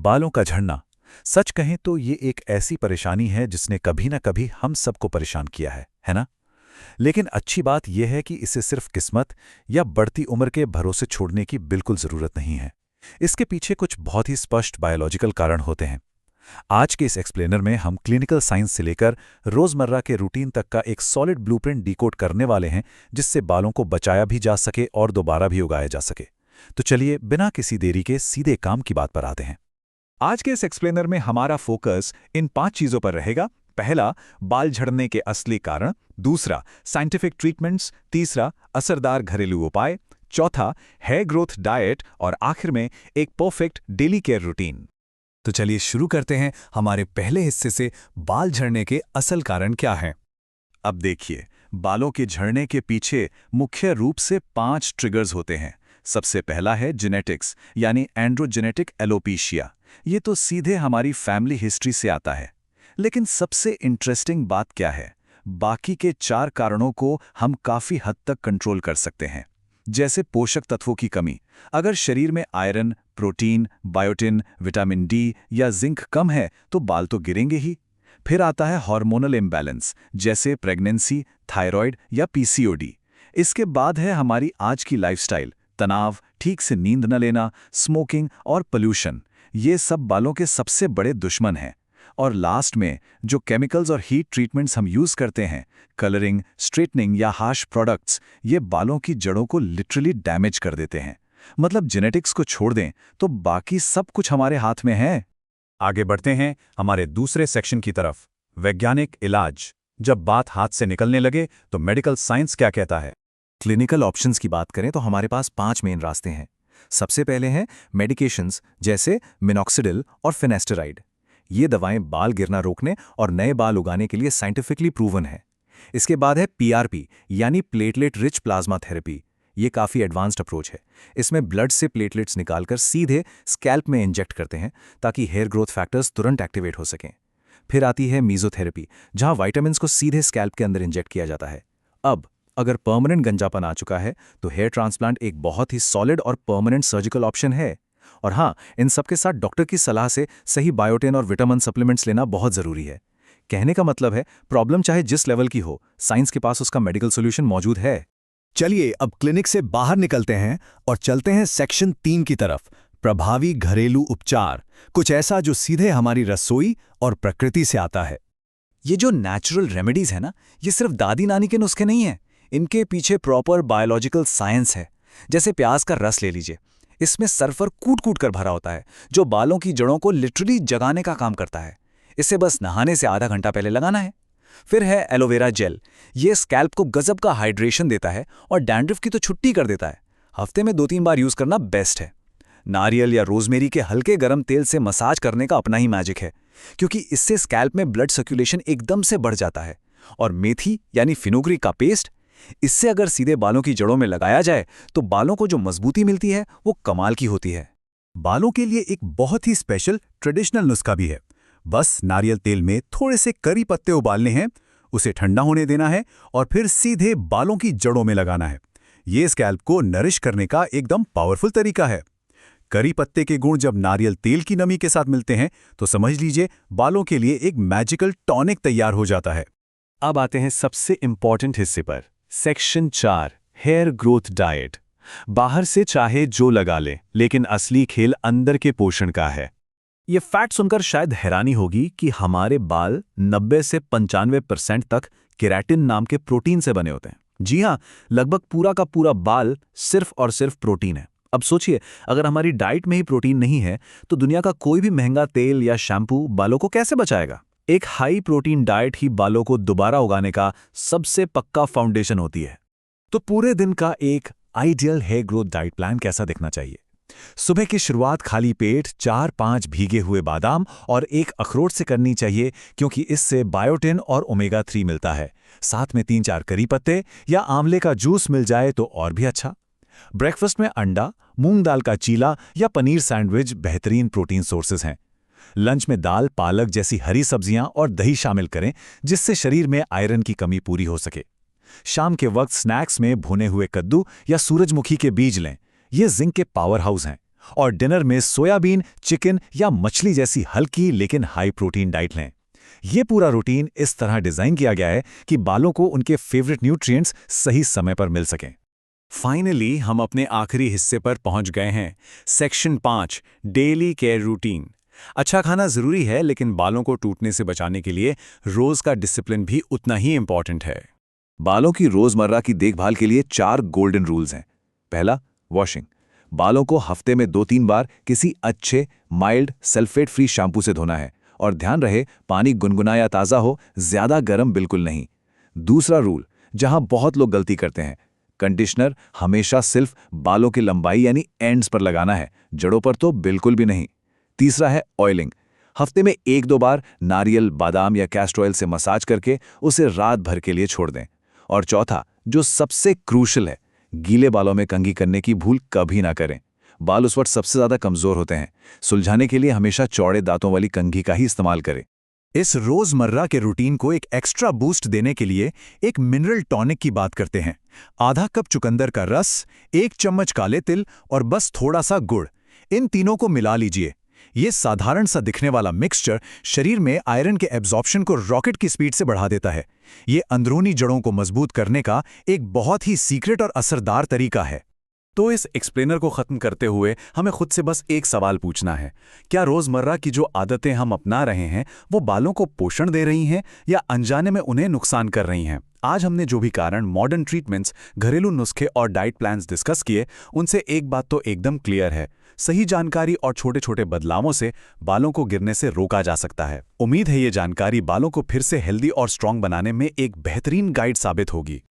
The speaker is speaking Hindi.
बालों का झड़ना। सच कहें तो ये एक ऐसी परेशानी है जिसने कभी ना कभी हम सबको परेशान किया है ना? लेकिन अच्छी बात यह है कि इसे सिर्फ किस्मत या बढ़ती उम्र के भरोसे छोड़ने की बिल्कुल ज़रूरत नहीं है। इसके पीछे कुछ बहुत ही स्पष्ट बायोलॉजिकल कारण होते हैं। आज के इस एक्सप्लेनर में हम क्लिनिकल साइंस से लेकर रोज़मर्रा के रूटीन तक का एक सॉलिड ब्लूप्रिंट डिकोड करने वाले हैं, जिससे बालों को बचाया भी जा सके और दोबारा भी उगाया जा सके। तो चलिए बिना किसी देरी के सीधे काम की बात पर आते हैं। आज के इस एक्सप्लेनर में हमारा फोकस इन 5 चीज़ों पर रहेगा। पहला, बाल झड़ने के असली कारण। दूसरा, साइंटिफिक ट्रीटमेंट्स। तीसरा, असरदार घरेलू उपाय। चौथा, हेयर ग्रोथ डाइट। और आखिर में एक परफेक्ट डेली केयर रूटीन। तो चलिए शुरू करते हैं हमारे पहले हिस्से से, बाल झड़ने के असल कारण क्या हैं। अब देखिए, बालों के झड़ने के पीछे मुख्य रूप से 5 ट्रिगर्स होते हैं। सबसे पहला है जेनेटिक्स, यानी एंड्रोजेनेटिक एलोपेशिया। ये तो सीधे हमारी फैमिली हिस्ट्री से आता है। लेकिन सबसे इंटरेस्टिंग बात क्या है, बाकी के 4 कारणों को हम काफ़ी हद तक कंट्रोल कर सकते हैं। जैसे पोषक तत्वों की कमी। अगर शरीर में iron, protein, biotin, vitamin D या जिंक कम है तो बाल तो गिरेंगे ही। फिर आता है हार्मोनल इम्बैलेंस, जैसे प्रेगनेंसी, थायराइड या पीसीओडी। इसके बाद है हमारी आज की लाइफस्टाइल, तनाव, ठीक से नींद न लेना, स्मोकिंग और पोल्यूशन। ये सब बालों के सबसे बड़े दुश्मन हैं। और लास्ट में जो केमिकल्स और हीट ट्रीटमेंट्स हम यूज़ करते हैं, कलरिंग, स्ट्रेटनिंग या हार्श प्रोडक्ट्स, ये बालों की जड़ों को लिटरली डैमेज कर देते हैं। मतलब जेनेटिक्स को छोड़ दें तो बाकी सब कुछ हमारे हाथ में है। आगे बढ़ते हैं हमारे दूसरे सेक्शन की तरफ, वैज्ञानिक इलाज। जब बात हाथ से निकलने लगे तो मेडिकल साइंस क्या कहता है। क्लिनिकल ऑप्शंस की बात करें तो हमारे पास 5 मेन रास्ते हैं। सबसे पहले हैं मेडिकेशंस, जैसे मिनॉक्सिडिल और फिनेस्टेराइड। ये दवाएं बाल गिरना रोकने और नए बाल उगाने के लिए साइंटिफिकली प्रूवन है। इसके बाद है पीआरपी, यानी प्लेटलेट रिच प्लाज्मा थेरेपी। ये काफ़ी एडवांस्ड अप्रोच है। इसमें ब्लड से प्लेटलेट्स निकालकर सीधे स्कैल्प में इंजेक्ट करते हैं ताकि हेयर ग्रोथ फैक्टर्स तुरंत एक्टिवेट हो सकें। फिर आती है मीजोथेरेपी, जहां वाइटामिन्स को सीधे स्कैल्प के अंदर इंजेक्ट किया जाता है। अब अगर परमानेंट गंजापन आ चुका है तो हेयर ट्रांसप्लांट एक बहुत ही सॉलिड और परमानेंट सर्जिकल ऑप्शन है। और हाँ, इन सब के साथ डॉक्टर की सलाह से सही बायोटिन और विटामिन सप्लीमेंट्स लेना बहुत ज़रूरी है। कहने का मतलब है, प्रॉब्लम चाहे जिस लेवल की हो, साइंस के पास उसका मेडिकल सोल्यूशन मौजूद है। चलिए अब क्लिनिक से बाहर निकलते हैं और चलते हैं सेक्शन 3 की तरफ, प्रभावी घरेलू उपचार। कुछ ऐसा जो सीधे हमारी रसोई और प्रकृति से आता है। ये जो नेचुरल रेमेडीज है ना, ये सिर्फ दादी नानी के नुस्खे नहीं हैं। इनके पीछे प्रॉपर बायोलॉजिकल साइंस है। जैसे प्याज का रस ले लीजिए, इसमें सल्फर कूट कूट कर भरा होता है, जो बालों की जड़ों को लिटरली जगाने का काम करता है। इसे बस नहाने से आधा घंटा पहले लगाना है। फिर है एलोवेरा जेल। ये स्कैल्प को गजब का हाइड्रेशन देता है और डैंड्रफ की तो छुट्टी कर देता है। हफ्ते में 2-3 बार यूज करना बेस्ट है। नारियल या रोजमेरी के हल्के गर्म तेल से मसाज करने का अपना ही मैजिक है, क्योंकि इससे स्कैल्प में ब्लड सर्कुलेशन एकदम से बढ़ जाता है। और मेथी यानी फिनुग्रीक का पेस्ट, इससे अगर सीधे बालों की जड़ों में लगाया जाए तो बालों को जो मजबूती मिलती है वो कमाल की होती है। बालों के लिए एक बहुत ही स्पेशल ट्रेडिशनल नुस्खा भी है। बस नारियल तेल में थोड़े से करी पत्ते उबालने हैं, उसे ठंडा होने देना है और फिर सीधे बालों की जड़ों में लगाना है। ये स्कैल्प को नरिश करने का एकदम पावरफुल तरीका है। करी पत्ते के गुण जब नारियल तेल की नमी के साथ मिलते हैं तो समझ लीजिए बालों के लिए एक मैजिकल टॉनिक तैयार हो जाता है। अब आते हैं सबसे इंपॉर्टेंट हिस्से पर, सेक्शन 4, हेयर ग्रोथ डाइट। बाहर से चाहे जो लगा ले, लेकिन असली खेल अंदर के पोषण का है। ये फैक्ट सुनकर शायद हैरानी होगी कि हमारे बाल 90 से 95% तक केराटिन नाम के प्रोटीन से बने होते हैं। जी हाँ, लगभग पूरा का पूरा बाल सिर्फ और सिर्फ प्रोटीन है। अब सोचिए, अगर हमारी डाइट में ही प्रोटीन नहीं है तो दुनिया का कोई भी महंगा तेल या शैम्पू बालों को कैसे बचाएगा। एक हाई प्रोटीन डाइट ही बालों को दोबारा उगाने का सबसे पक्का फाउंडेशन होती है। तो पूरे दिन का एक ideal hair growth diet plan कैसा दिखना चाहिए। सुबह की शुरुआत खाली पेट 4-5 भीगे हुए बादाम और एक अखरोट से करनी चाहिए, क्योंकि इससे बायोटिन और ओमेगा 3 मिलता है। साथ में 3-4 करी पत्ते या आंवले का जूस मिल जाए तो और भी अच्छा। ब्रेकफास्ट में अंडा, मूंग दाल का चीला या पनीर सैंडविच बेहतरीन प्रोटीन सोर्सेज हैं। लंच में दाल, पालक जैसी हरी सब्जियां और दही शामिल करें, जिससे शरीर में आयरन की कमी पूरी हो सके। शाम के वक्त स्नैक्स में भुने हुए कद्दू या सूरजमुखी के बीज लें। ये जिंक के पावर हाउस हैं और डिनर में सोयाबीन, चिकन या मछली जैसी हल्की लेकिन हाई प्रोटीन डाइट लें। ये पूरा रूटीन इस तरह डिजाइन किया गया है कि बालों को उनके फेवरेट न्यूट्रिएंट्स सही समय पर मिल सकें। फाइनली हम अपने आखिरी हिस्से पर पहुंच गए हैं, सेक्शन 5, डेली केयर रूटीन। अच्छा खाना जरूरी है, लेकिन बालों को टूटने से बचाने के लिए रोज का डिसिप्लिन भी उतना ही इंपॉर्टेंट है। बालों की रोजमर्रा की देखभाल के लिए 4 गोल्डन रूल्स हैं। पहला, वॉशिंग। बालों को हफ्ते में 2-3 बार किसी अच्छे माइल्ड सल्फेट फ्री शैम्पू से धोना है, और ध्यान रहे पानी गुनगुना या ताज़ा हो, ज़्यादा गर्म बिल्कुल नहीं। दूसरा रूल, जहां बहुत लोग गलती करते हैं, कंडीशनर हमेशा सिर्फ बालों की लंबाई यानी एंड्स पर लगाना है, जड़ों पर तो बिल्कुल भी नहीं। तीसरा है ऑयलिंग। हफ्ते में 1-2 बार नारियल, बादाम या कैस्टर ऑयल से मसाज करके उसे रात भर के लिए छोड़ दें। और चौथा, जो सबसे क्रूशल है, गीले बालों में कंघी करने की भूल कभी ना करें। बाल उस वक्त सबसे ज़्यादा कमज़ोर होते हैं। सुलझाने के लिए हमेशा चौड़े दांतों वाली कंघी का ही इस्तेमाल करें। इस रोजमर्रा के रूटीन को एक एक्स्ट्रा बूस्ट देने के लिए एक मिनरल टॉनिक की बात करते हैं। आधा कप चुकंदर का रस, 1 चम्मच काले तिल और बस थोड़ा सा गुड़, इन तीनों को मिला लीजिए। ये साधारण सा दिखने वाला मिक्सचर शरीर में आयरन के एब्जॉर्प्शन को रॉकेट की स्पीड से बढ़ा देता है। ये अंदरूनी जड़ों को मजबूत करने का एक बहुत ही सीक्रेट और असरदार तरीका है। तो इस एक्सप्लेनर को खत्म करते हुए हमें खुद से बस एक सवाल पूछना है, क्या रोजमर्रा की जो आदतें हम अपना रहे हैं वो बालों को पोषण दे रही हैं या अनजाने में उन्हें नुकसान कर रही हैं? आज हमने जो भी कारण, मॉडर्न ट्रीटमेंट्स, घरेलू नुस्खे और डाइट प्लान्स डिस्कस किए, उनसे एक बात तो एकदम क्लियर है, सही जानकारी और छोटे छोटे बदलावों से बालों को गिरने से रोका जा सकता है। उम्मीद है ये जानकारी बालों को फिर से हेल्दी और स्ट्रांग बनाने में एक बेहतरीन गाइड साबित होगी।